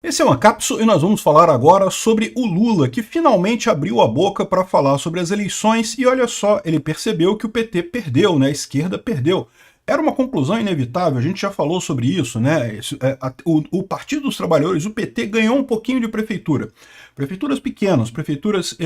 Esse é uma cápsula e nós vamos falar agora sobre o Lula, que finalmente abriu a boca para falar sobre as eleições e olha só, ele percebeu que o PT perdeu, né? A esquerda perdeu. Era uma conclusão inevitável, a gente já falou sobre isso, né? O Partido dos Trabalhadores, o PT, ganhou um pouquinho de prefeitura. Prefeituras pequenas, prefeituras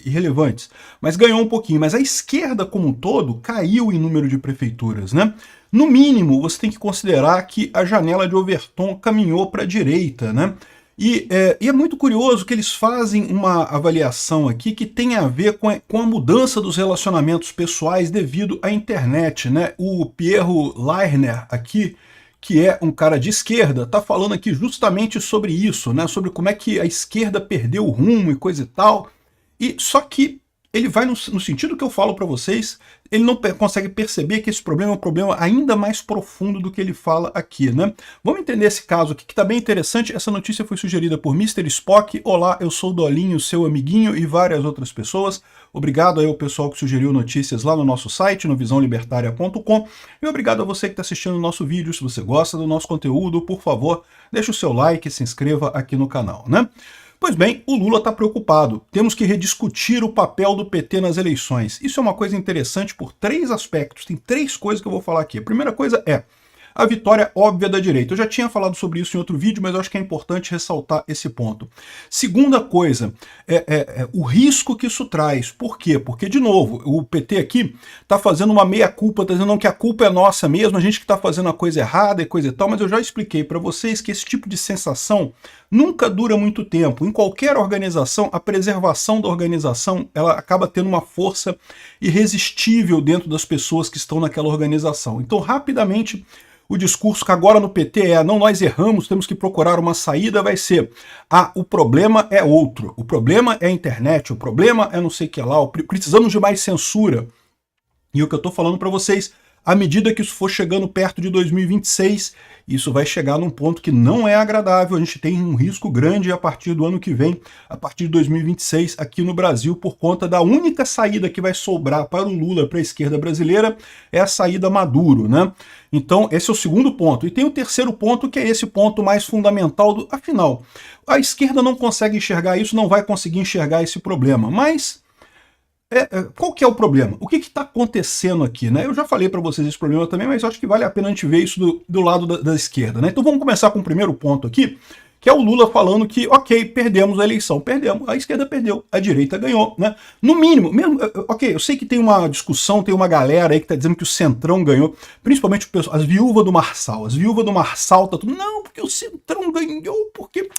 irrelevantes, mas ganhou um pouquinho. Mas a esquerda como um todo caiu em número de prefeituras, né? No mínimo, você tem que considerar que a janela de Overton caminhou para a direita, né? E é muito curioso que eles fazem uma avaliação aqui que tem a ver com a mudança dos relacionamentos pessoais devido à internet, né? O Pierro Leirner aqui, que é um cara de esquerda, está falando aqui justamente sobre isso, né? Sobre como é que a esquerda perdeu o rumo e coisa e tal. E só que ele vai no sentido que eu falo para vocês, ele não consegue perceber que esse problema é um problema ainda mais profundo do que ele fala aqui, né? Vamos entender esse caso aqui, que está bem interessante. Essa notícia foi sugerida por Mr. Spock. Olá, eu sou o Dolinho, seu amiguinho, e várias outras pessoas. Obrigado aí ao pessoal que sugeriu notícias lá no nosso site, no visãolibertaria.com. E obrigado a você que está assistindo o nosso vídeo. Se você gosta do nosso conteúdo, por favor, deixe o seu like e se inscreva aqui no canal, né? Pois bem, o Lula está preocupado. Temos que rediscutir o papel do PT nas eleições. Isso é uma coisa interessante por três aspectos. Tem três coisas que eu vou falar aqui. A primeira coisa é a vitória óbvia da direita. Eu já tinha falado sobre isso em outro vídeo, mas eu acho que é importante ressaltar esse ponto. Segunda coisa, o risco que isso traz. Por quê? Porque, de novo, o PT aqui está fazendo uma meia-culpa, está dizendo que a culpa é nossa mesmo, a gente que está fazendo a coisa errada e coisa e tal, mas eu já expliquei para vocês que esse tipo de sensação nunca dura muito tempo. Em qualquer organização, a preservação da organização ela acaba tendo uma força irresistível dentro das pessoas que estão naquela organização. Então, rapidamente, o discurso que agora no PT é não, nós erramos, temos que procurar uma saída, vai ser o problema é outro, o problema é a internet, o problema é não sei o que lá, precisamos de mais censura. E o que eu estou falando para vocês, à medida que isso for chegando perto de 2026, isso vai chegar num ponto que não é agradável, a gente tem um risco grande a partir do ano que vem, a partir de 2026, aqui no Brasil, por conta da única saída que vai sobrar para o Lula, para a esquerda brasileira, é a saída Maduro, né? Então, esse é o segundo ponto. E tem o terceiro ponto, que é esse ponto mais fundamental, afinal, a esquerda não consegue enxergar isso, não vai conseguir enxergar esse problema, mas qual que é o problema? O que está acontecendo aqui, né? Eu já falei para vocês esse problema também, mas acho que vale a pena a gente ver isso do lado da esquerda, né? Então vamos começar com o primeiro ponto aqui, que é o Lula falando que, ok, perdemos a eleição, perdemos, a esquerda perdeu, a direita ganhou, né? No mínimo, mesmo, ok, eu sei que tem uma discussão, tem uma galera aí que está dizendo que o Centrão ganhou, principalmente as viúvas do Marçal tá tudo, não, porque o Centrão ganhou, porque,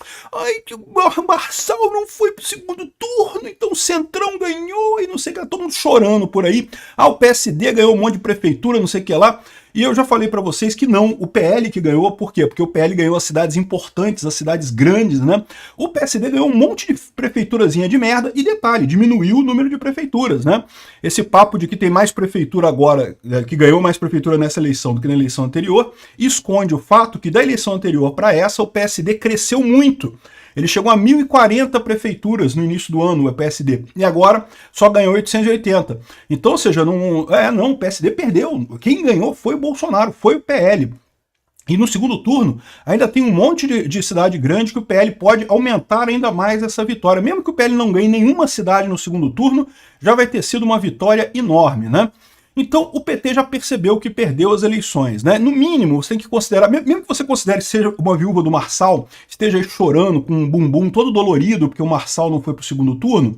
que o Marçal não foi pro segundo turno, então o Centrão ganhou, e não sei o que, tá todo mundo chorando por aí, o PSD ganhou um monte de prefeitura, não sei o que lá. E eu já falei para vocês que não, o PL que ganhou, por quê? Porque o PL ganhou as cidades importantes, as cidades grandes, né? O PSD ganhou um monte de prefeiturazinha de merda e, detalhe, diminuiu o número de prefeituras, né? Esse papo de que tem mais prefeitura agora, que ganhou mais prefeitura nessa eleição do que na eleição anterior, esconde o fato que da eleição anterior para essa o PSD cresceu muito. Ele chegou a 1.040 prefeituras no início do ano, o PSD, e agora só ganhou 880. Então, ou seja, o PSD perdeu. Quem ganhou foi o Bolsonaro, foi o PL. E no segundo turno, ainda tem um monte de cidade grande que o PL pode aumentar ainda mais essa vitória. Mesmo que o PL não ganhe nenhuma cidade no segundo turno, já vai ter sido uma vitória enorme, né? Então o PT já percebeu que perdeu as eleições, né? No mínimo, você tem que considerar, mesmo que você considere que seja uma viúva do Marçal, esteja aí chorando com um bumbum todo dolorido porque o Marçal não foi para o segundo turno,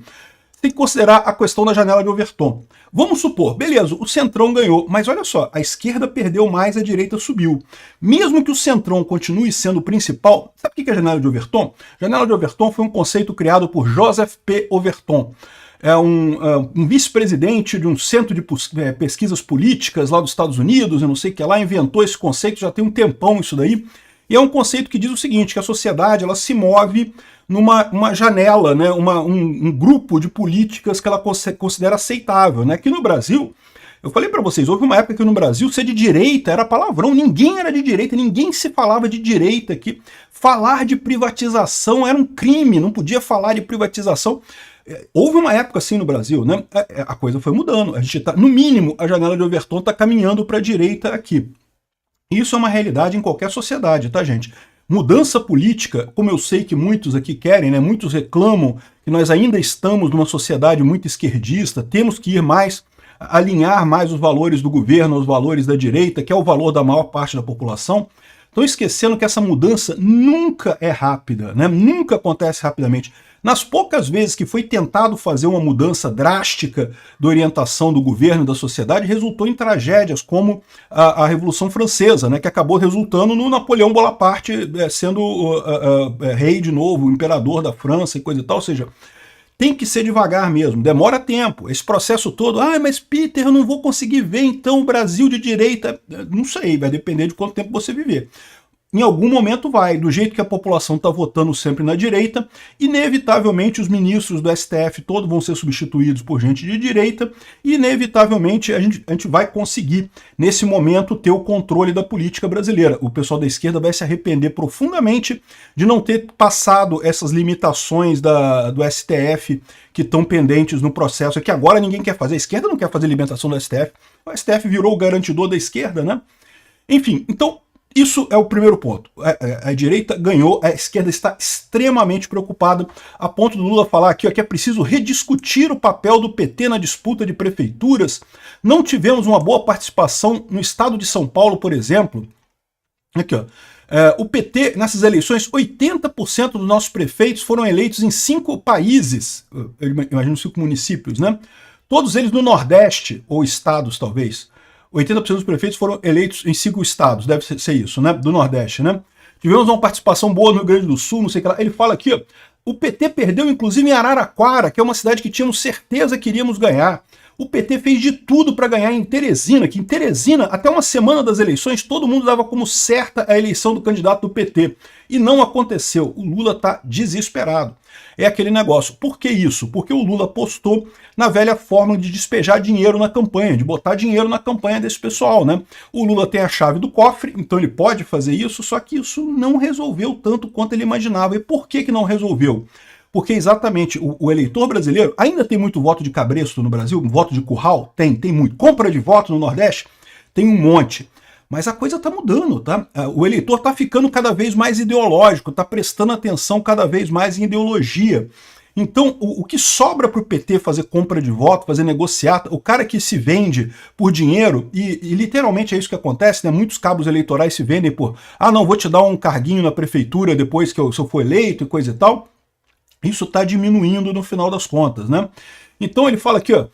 você tem que considerar a questão da janela de Overton. Vamos supor, beleza, o Centrão ganhou, mas olha só, a esquerda perdeu mais, a direita subiu. Mesmo que o Centrão continue sendo o principal, sabe o que é a janela de Overton? Janela de Overton foi um conceito criado por Joseph P. Overton. É um vice-presidente de um centro de pesquisas políticas lá dos Estados Unidos, eu não sei o que lá, inventou esse conceito, já tem um tempão isso daí, e é um conceito que diz o seguinte, que a sociedade ela se move numa janela, né, um grupo de políticas que ela considera aceitável, né? Aqui no Brasil, eu falei para vocês, houve uma época que no Brasil ser de direita era palavrão, ninguém era de direita, ninguém se falava de direita aqui, falar de privatização era um crime, não podia falar de privatização. Houve uma época assim no Brasil, né? A coisa foi mudando. A gente tá, no mínimo, a janela de Overton está caminhando para a direita aqui. Isso é uma realidade em qualquer sociedade, tá, gente? Mudança política, como eu sei que muitos aqui querem, né? Muitos reclamam que nós ainda estamos numa sociedade muito esquerdista, temos que ir mais, alinhar mais os valores do governo aos valores da direita, que é o valor da maior parte da população. Estão esquecendo que essa mudança nunca é rápida, né? Nunca acontece rapidamente. Nas poucas vezes que foi tentado fazer uma mudança drástica de orientação do governo e da sociedade, resultou em tragédias como a Revolução Francesa, né, que acabou resultando no Napoleão Bonaparte sendo rei de novo, imperador da França e coisa e tal. Ou seja, tem que ser devagar mesmo, demora tempo. Esse processo todo, mas Peter, eu não vou conseguir ver então o Brasil de direita. Não sei, vai depender de quanto tempo você viver. Em algum momento vai, do jeito que a população está votando sempre na direita, inevitavelmente os ministros do STF todos vão ser substituídos por gente de direita, e inevitavelmente a gente vai conseguir, nesse momento, ter o controle da política brasileira. O pessoal da esquerda vai se arrepender profundamente de não ter passado essas limitações do STF que estão pendentes no processo, que agora ninguém quer fazer. A esquerda não quer fazer limitação do STF, o STF virou o garantidor da esquerda, né? Enfim, então, isso é o primeiro ponto. A direita ganhou, a esquerda está extremamente preocupada, a ponto do Lula falar aqui que é preciso rediscutir o papel do PT na disputa de prefeituras. Não tivemos uma boa participação no estado de São Paulo, por exemplo. Aqui, ó. O PT, nessas eleições, 80% dos nossos prefeitos foram eleitos em 5 países, eu imagino 5 municípios, né? Todos eles no Nordeste, ou estados, talvez. 80% dos prefeitos foram eleitos em 5 estados, deve ser isso, né? Do Nordeste, né? Tivemos uma participação boa no Rio Grande do Sul, não sei o que lá. Ele fala aqui, ó, o PT perdeu inclusive em Araraquara, que é uma cidade que tínhamos certeza que iríamos ganhar. O PT fez de tudo para ganhar em Teresina, que em Teresina, até uma semana das eleições, todo mundo dava como certa a eleição do candidato do PT. E não aconteceu. O Lula está desesperado. É aquele negócio. Por que isso? Porque o Lula apostou na velha fórmula de despejar dinheiro na campanha, de botar dinheiro na campanha desse pessoal, né? O Lula tem a chave do cofre, então ele pode fazer isso, só que isso não resolveu tanto quanto ele imaginava. E por que não resolveu? Porque exatamente o eleitor brasileiro ainda tem muito voto de cabresto no Brasil, voto de curral? Tem muito. Compra de voto no Nordeste? Tem um monte. Mas a coisa está mudando, tá? O eleitor está ficando cada vez mais ideológico, está prestando atenção cada vez mais em ideologia. Então, o que sobra para o PT fazer compra de voto, fazer negociata, o cara que se vende por dinheiro, e literalmente é isso que acontece, né? Muitos cabos eleitorais se vendem por, não, vou te dar um carguinho na prefeitura depois que se eu for eleito e coisa e tal. Isso está diminuindo no final das contas, né? Então ele fala aqui, ó,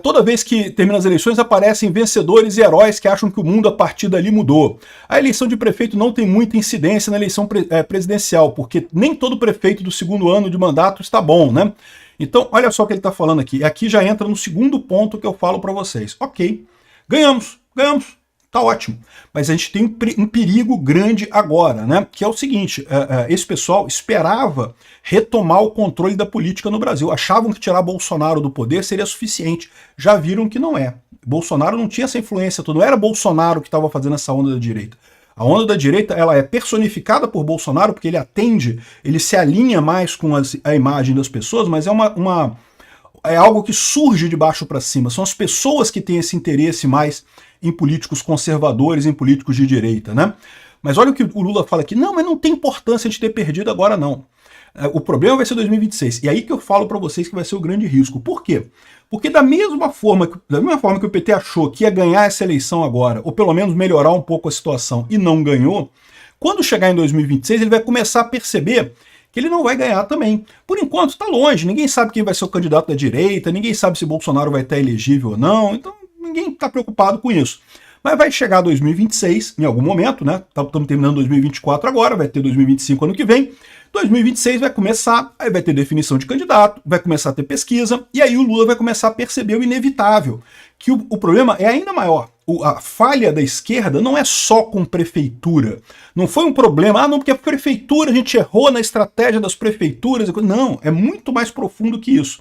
toda vez que termina as eleições aparecem vencedores e heróis que acham que o mundo a partir dali mudou. A eleição de prefeito não tem muita incidência na eleição presidencial, porque nem todo prefeito do segundo ano de mandato está bom, né? Então, olha só o que ele está falando aqui. Aqui já entra no segundo ponto que eu falo para vocês. Ok, ganhamos. Tá ótimo. Mas a gente tem um perigo grande agora, né? Que é o seguinte, esse pessoal esperava retomar o controle da política no Brasil. Achavam que tirar Bolsonaro do poder seria suficiente. Já viram que não é. Bolsonaro não tinha essa influência toda. Não era Bolsonaro que estava fazendo essa onda da direita. A onda da direita, ela é personificada por Bolsonaro porque ele atende, ele se alinha mais com a imagem das pessoas, mas é algo que surge de baixo para cima. São as pessoas que têm esse interesse mais em políticos conservadores, em políticos de direita, né? Mas olha o que o Lula fala aqui. Não, mas não tem importância de ter perdido agora, não. O problema vai ser 2026. E aí que eu falo para vocês que vai ser o grande risco. Por quê? Porque da mesma forma que o PT achou que ia ganhar essa eleição agora, ou pelo menos melhorar um pouco a situação, e não ganhou, quando chegar em 2026 ele vai começar a perceber que ele não vai ganhar também. Por enquanto está longe, ninguém sabe quem vai ser o candidato da direita, ninguém sabe se Bolsonaro vai estar elegível ou não, então ninguém está preocupado com isso. Mas vai chegar 2026, em algum momento, né? Estamos terminando 2024 agora, vai ter 2025 ano que vem. 2026 vai começar, aí vai ter definição de candidato, vai começar a ter pesquisa, e aí o Lula vai começar a perceber o inevitável, que o problema é ainda maior. A falha da esquerda não é só com prefeitura. Não foi um problema, não, porque a prefeitura, a gente errou na estratégia das prefeituras. Não, é muito mais profundo que isso.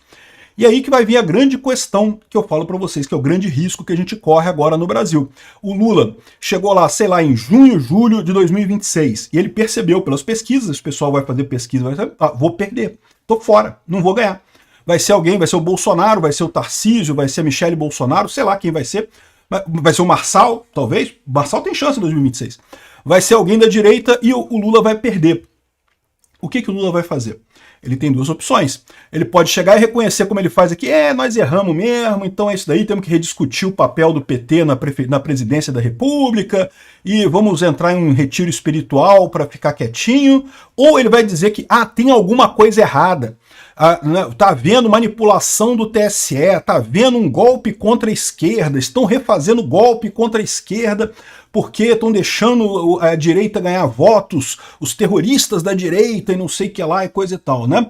E aí que vai vir a grande questão que eu falo para vocês, que é o grande risco que a gente corre agora no Brasil. O Lula chegou lá, sei lá, em junho, julho de 2026, e ele percebeu pelas pesquisas, o pessoal vai fazer pesquisa, vai dizer, vou perder, tô fora, não vou ganhar. Vai ser alguém, vai ser o Bolsonaro, vai ser o Tarcísio, vai ser a Michele Bolsonaro, sei lá quem vai ser o Marçal, talvez. O Marçal tem chance em 2026. vai ser alguém da direita e o Lula vai perder. O que o Lula vai fazer? Ele tem duas opções. Ele pode chegar e reconhecer, como ele faz aqui, nós erramos mesmo, então é isso daí, temos que rediscutir o papel do PT na presidência da República, e vamos entrar em um retiro espiritual para ficar quietinho. Ou ele vai dizer que, tem alguma coisa errada, tá havendo manipulação do TSE, tá havendo um golpe contra a esquerda, estão refazendo golpe contra a esquerda, porque estão deixando a direita ganhar votos, os terroristas da direita e não sei o que lá e coisa e tal, né?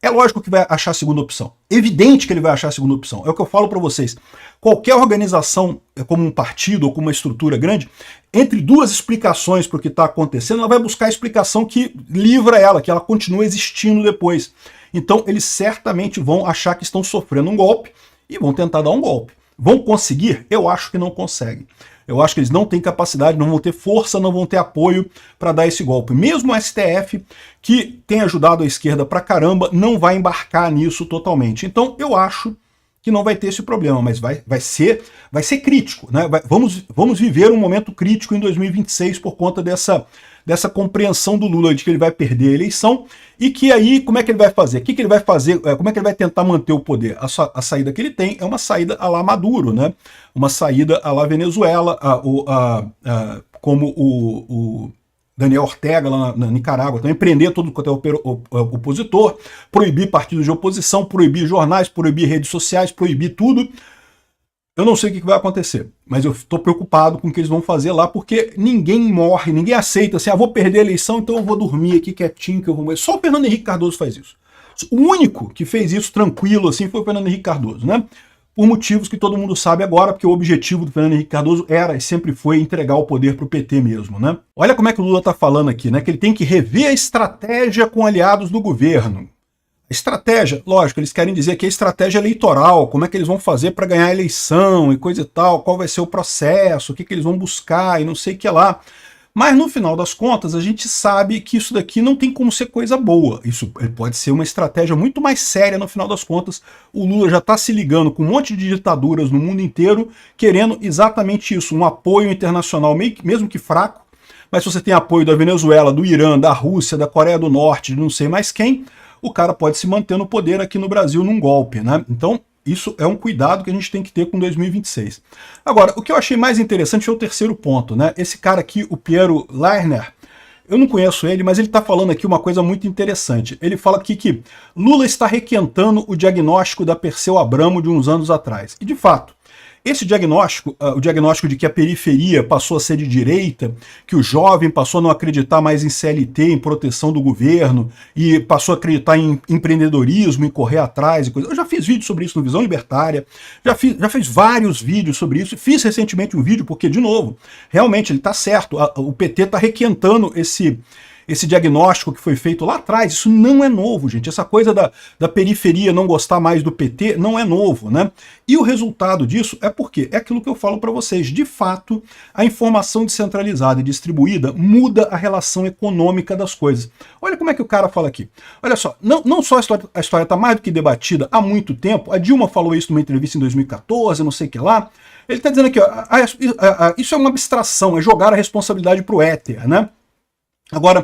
É lógico que vai achar a segunda opção. Evidente que ele vai achar a segunda opção. É o que eu falo para vocês. Qualquer organização, como um partido ou como uma estrutura grande, entre duas explicações para o que está acontecendo, ela vai buscar a explicação que livra ela, que ela continua existindo depois. Então eles certamente vão achar que estão sofrendo um golpe e vão tentar dar um golpe. Vão conseguir? Eu acho que não conseguem. Eu acho que eles não têm capacidade, não vão ter força, não vão ter apoio para dar esse golpe. Mesmo o STF, que tem ajudado a esquerda pra caramba, não vai embarcar nisso totalmente. Então eu acho que não vai ter esse problema, mas vai ser crítico, né? Vamos viver um momento crítico em 2026 por conta dessa compreensão do Lula de que ele vai perder a eleição e que aí, como é que ele vai fazer? O que ele vai fazer? Como é que ele vai tentar manter o poder? A saída que ele tem é uma saída à la Maduro, né? Uma saída à la Venezuela, como o Daniel Ortega lá na Nicarágua, também prender todo quanto é opositor, proibir partidos de oposição, proibir jornais, proibir redes sociais, proibir tudo. Eu não sei o que vai acontecer, mas eu estou preocupado com o que eles vão fazer lá, porque ninguém morre, ninguém aceita assim, vou perder a eleição, então eu vou dormir aqui quietinho, que eu vou... Só o Fernando Henrique Cardoso faz isso. O único que fez isso tranquilo assim foi o Fernando Henrique Cardoso, né? Por motivos que todo mundo sabe agora, porque o objetivo do Fernando Henrique Cardoso era e sempre foi entregar o poder para o PT mesmo, né? Olha como é que o Lula está falando aqui, né? Que ele tem que rever a estratégia com aliados do governo. Estratégia, lógico, eles querem dizer que é estratégia eleitoral, como é que eles vão fazer para ganhar a eleição e coisa e tal, qual vai ser o processo, o que eles vão buscar e não sei o que lá. Mas no final das contas, a gente sabe que isso daqui não tem como ser coisa boa. Isso pode ser uma estratégia muito mais séria no final das contas. O Lula já está se ligando com um monte de ditaduras no mundo inteiro, querendo exatamente isso, um apoio internacional, mesmo que fraco. Mas se você tem apoio da Venezuela, do Irã, da Rússia, da Coreia do Norte, de não sei mais quem, o cara pode se manter no poder aqui no Brasil num golpe, né? Então, isso é um cuidado que a gente tem que ter com 2026. Agora, o que eu achei mais interessante foi o terceiro ponto, né? Esse cara aqui, o Piero Lerner, eu não conheço ele, mas ele está falando aqui uma coisa muito interessante. Ele fala aqui que Lula está requentando o diagnóstico da Perseu Abramo de uns anos atrás. E, de fato, esse diagnóstico, o diagnóstico de que a periferia passou a ser de direita, que o jovem passou a não acreditar mais em CLT, em proteção do governo, e passou a acreditar em empreendedorismo, em correr atrás e coisa. Eu já fiz vídeo sobre isso no Visão Libertária, já fiz vários vídeos sobre isso, fiz recentemente um vídeo, porque, de novo, realmente ele está certo, o PT está requentando esse diagnóstico que foi feito lá atrás. Isso não é novo, gente. Essa coisa da periferia não gostar mais do PT não é novo, né? E o resultado disso é porque é aquilo que eu falo para vocês. De fato, a informação descentralizada e distribuída muda a relação econômica das coisas. Olha como é que o cara fala aqui. Olha só, não só a história está mais do que debatida há muito tempo. A Dilma falou isso numa entrevista em 2014, não sei o que lá. Ele está dizendo aqui, ó, isso é uma abstração, é jogar a responsabilidade para o éter, né? Agora,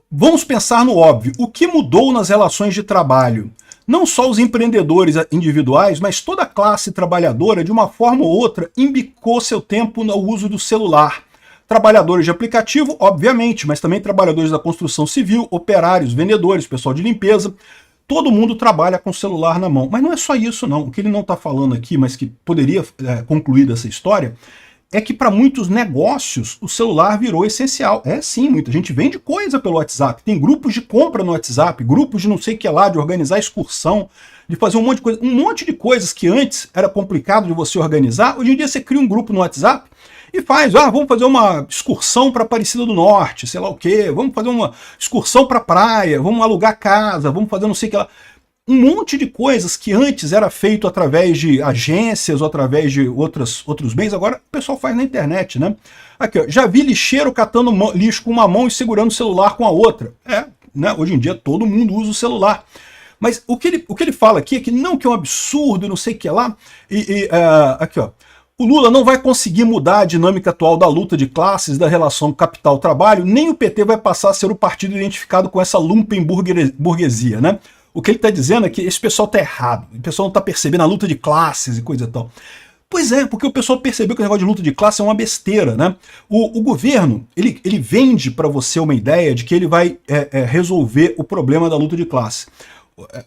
vamos pensar no óbvio. O que mudou nas relações de trabalho? Não só os empreendedores individuais, mas toda a classe trabalhadora, de uma forma ou outra, embicou seu tempo no uso do celular. Trabalhadores de aplicativo, obviamente, mas também trabalhadores da construção civil, operários, vendedores, pessoal de limpeza. Todo mundo trabalha com o celular na mão. Mas não é só isso, não. O que ele não está falando aqui, mas que poderia concluir dessa história, é que para muitos negócios o celular virou essencial. É sim, muita gente vende coisa pelo WhatsApp. Tem grupos de compra no WhatsApp, grupos de não sei o que lá, de organizar excursão, de fazer um monte de coisa. Um monte de coisas que antes era complicado de você organizar, hoje em dia você cria um grupo no WhatsApp e faz, vamos fazer uma excursão para Aparecida do Norte, sei lá o quê, vamos fazer uma excursão para praia, vamos alugar casa, vamos fazer não sei o que lá. Um monte de coisas que antes era feito através de agências ou através de outros meios, agora o pessoal faz na internet, né? Aqui, ó, já vi lixeiro catando lixo com uma mão e segurando o celular com a outra. Né? Hoje em dia todo mundo usa o celular. Mas o que ele fala aqui é que não, que é um absurdo, não sei o que lá. Aqui, ó. O Lula não vai conseguir mudar a dinâmica atual da luta de classes, da relação capital-trabalho, nem o PT vai passar a ser o partido identificado com essa lumpenburguesia, né? O que ele está dizendo é que esse pessoal está errado, o pessoal não está percebendo a luta de classes e coisa e tal. Pois é, porque o pessoal percebeu que o negócio de luta de classe é uma besteira, né? O governo, ele vende para você uma ideia de que ele vai resolver o problema da luta de classe.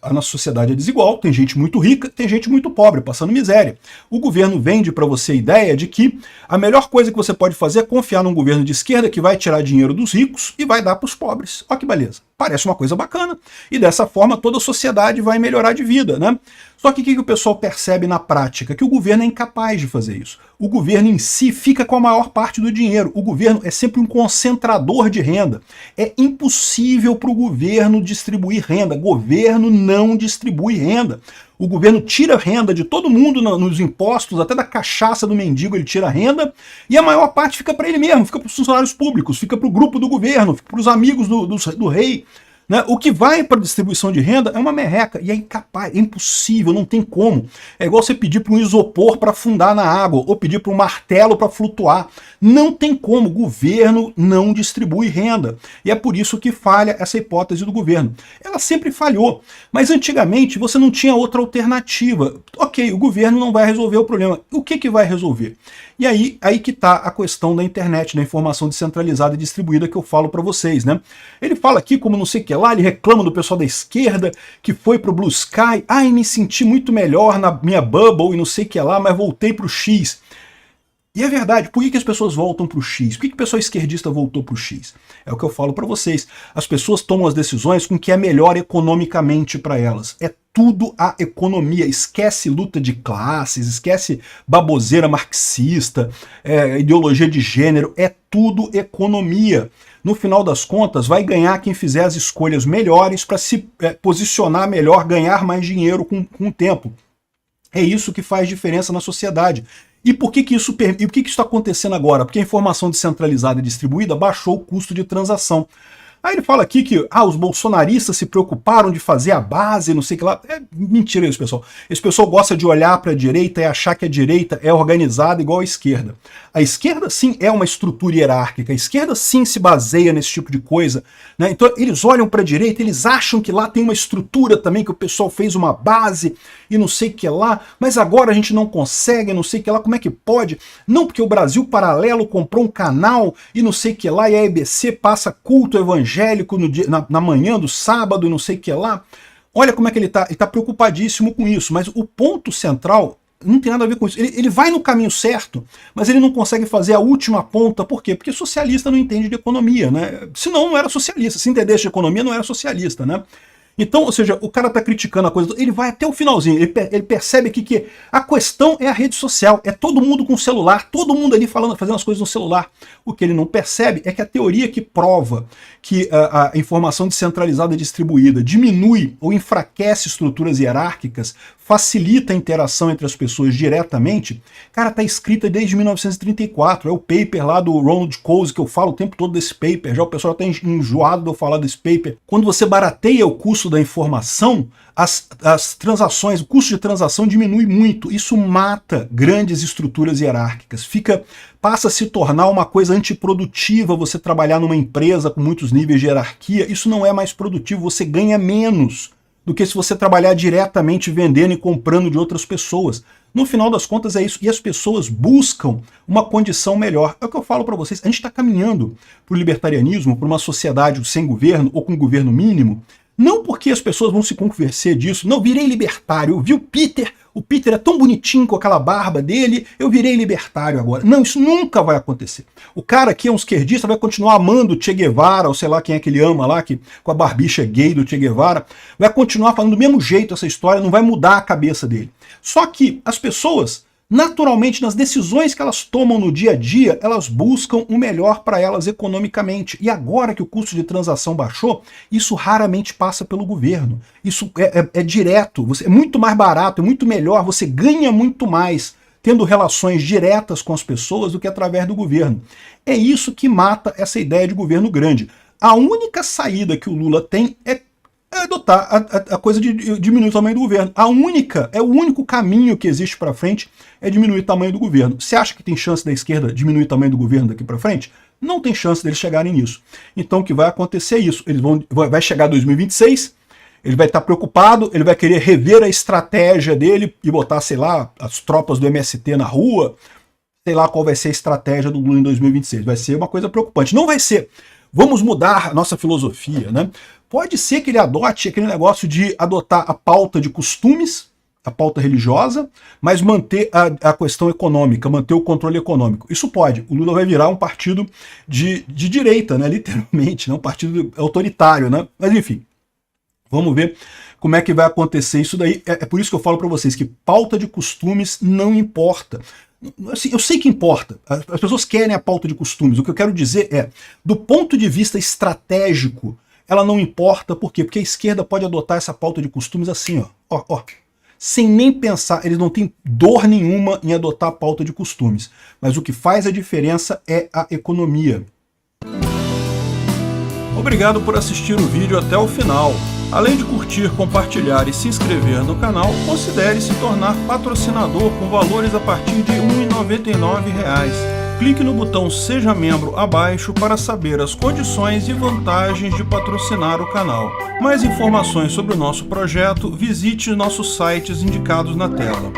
A nossa sociedade é desigual, tem gente muito rica, tem gente muito pobre, passando miséria. O governo vende para você a ideia de que a melhor coisa que você pode fazer é confiar num governo de esquerda que vai tirar dinheiro dos ricos e vai dar para os pobres. Olha que beleza. Parece uma coisa bacana. E dessa forma toda a sociedade vai melhorar de vida, né? Só que o que o pessoal percebe na prática? Que o governo é incapaz de fazer isso. O governo em si fica com a maior parte do dinheiro. O governo é sempre um concentrador de renda. É impossível para o governo distribuir renda. Governo não distribui renda. O governo tira renda de todo mundo nos impostos, até da cachaça do mendigo ele tira renda, e a maior parte fica para ele mesmo, fica para os funcionários públicos, fica para o grupo do governo, fica para os amigos do rei. Né? O que vai para a distribuição de renda é uma merreca, e é incapaz, é impossível, não tem como. É igual você pedir para um isopor para afundar na água, ou pedir para um martelo para flutuar. Não tem como, o governo não distribui renda. E é por isso que falha essa hipótese do governo. Ela sempre falhou, mas antigamente você não tinha outra alternativa. Ok, o governo não vai resolver o problema. O que vai resolver? E aí que está a questão da internet, da informação descentralizada e distribuída que eu falo para vocês, né? Ele fala aqui como não sei o que lá, ele reclama do pessoal da esquerda que foi pro Blue Sky, ai, me senti muito melhor na minha bubble e não sei o que lá, mas voltei pro X. E é verdade, por que as pessoas voltam para o X? Por que o pessoal esquerdista voltou para o X? É o que eu falo para vocês. As pessoas tomam as decisões com o que é melhor economicamente para elas. É tudo a economia. Esquece luta de classes, esquece baboseira marxista, ideologia de gênero. É tudo economia. No final das contas, vai ganhar quem fizer as escolhas melhores para se posicionar melhor, ganhar mais dinheiro com o tempo. É isso que faz diferença na sociedade. E por que isso está acontecendo agora? Porque a informação descentralizada e distribuída baixou o custo de transação. Aí ele fala aqui que os bolsonaristas se preocuparam de fazer a base, não sei o que lá. É mentira isso, pessoal. Esse pessoal gosta de olhar para a direita e achar que a direita é organizada igual a esquerda. A esquerda, sim, é uma estrutura hierárquica. A esquerda, sim, se baseia nesse tipo de coisa. Né? Então, eles olham para a direita, eles acham que lá tem uma estrutura também, que o pessoal fez uma base e não sei o que lá, mas agora a gente não consegue, não sei o que lá, como é que pode? Não, porque o Brasil Paralelo comprou um canal e não sei o que lá, e a EBC passa culto evangélico na manhã do sábado e não sei o que lá. Olha como é que ele está preocupadíssimo com isso, mas o ponto central não tem nada a ver com isso. Ele vai no caminho certo, mas ele não consegue fazer a última ponta. Por quê? Porque socialista não entende de economia, né? Senão não era socialista. Se entendesse de economia, não era socialista, né? Então, ou seja, o cara está criticando a coisa, ele vai até o finalzinho, ele percebe aqui que a questão é a rede social, é todo mundo com celular, todo mundo ali fazendo as coisas no celular. O que ele não percebe é que a teoria que prova que a informação descentralizada e distribuída diminui ou enfraquece estruturas hierárquicas, facilita a interação entre as pessoas diretamente, cara, está escrita desde 1934, é o paper lá do Ronald Coase, que eu falo o tempo todo desse paper, já o pessoal está enjoado de eu falar desse paper. Quando você barateia o custo da informação, as transações, o custo de transação diminui muito, isso mata grandes estruturas hierárquicas, passa a se tornar uma coisa antiprodutiva você trabalhar numa empresa com muitos níveis de hierarquia, isso não é mais produtivo, você ganha menos do que se você trabalhar diretamente vendendo e comprando de outras pessoas. No final das contas é isso, e as pessoas buscam uma condição melhor. É o que eu falo para vocês, a gente está caminhando para o libertarianismo, para uma sociedade sem governo ou com governo mínimo, não porque as pessoas vão se convencer disso, não, virei libertário, eu vi o Peter é tão bonitinho com aquela barba dele, eu virei libertário agora. Não, isso nunca vai acontecer. O cara que é um esquerdista vai continuar amando o Che Guevara, ou sei lá quem é que ele ama lá, com a barbicha gay do Che Guevara, vai continuar falando do mesmo jeito essa história, não vai mudar a cabeça dele. Só que as pessoas, naturalmente, nas decisões que elas tomam no dia a dia, elas buscam o melhor para elas economicamente. E agora que o custo de transação baixou, isso raramente passa pelo governo. Isso é direto, é muito mais barato, é muito melhor, você ganha muito mais tendo relações diretas com as pessoas do que através do governo. É isso que mata essa ideia de governo grande. A única saída que o Lula tem é é adotar a coisa de diminuir o tamanho do governo. O único caminho que existe para frente é diminuir o tamanho do governo. Você acha que tem chance da esquerda diminuir o tamanho do governo daqui para frente? Não tem chance deles chegarem nisso. Então o que vai acontecer é isso. Vai chegar 2026, ele vai estar preocupado, ele vai querer rever a estratégia dele e botar, sei lá, as tropas do MST na rua, sei lá qual vai ser a estratégia do Lula em 2026. Vai ser uma coisa preocupante. Não vai ser, vamos mudar a nossa filosofia, né? Pode ser que ele adote aquele negócio de adotar a pauta de costumes, a pauta religiosa, mas manter a questão econômica, manter o controle econômico. Isso pode. O Lula vai virar um partido de direita, né? Literalmente, né? Um partido autoritário, né? Mas enfim, vamos ver como é que vai acontecer isso daí. É por isso que eu falo para vocês que pauta de costumes não importa. Assim, eu sei que importa, as pessoas querem a pauta de costumes. O que eu quero dizer é, do ponto de vista estratégico, ela não importa. Por quê? Porque a esquerda pode adotar essa pauta de costumes assim, ó, sem nem pensar. Eles não têm dor nenhuma em adotar a pauta de costumes. Mas o que faz a diferença é a economia. Obrigado por assistir o vídeo até o final. Além de curtir, compartilhar e se inscrever no canal, considere se tornar patrocinador com valores a partir de R$ 1,99. Clique no botão Seja Membro abaixo para saber as condições e vantagens de patrocinar o canal. Mais informações sobre o nosso projeto, visite nossos sites indicados na tela.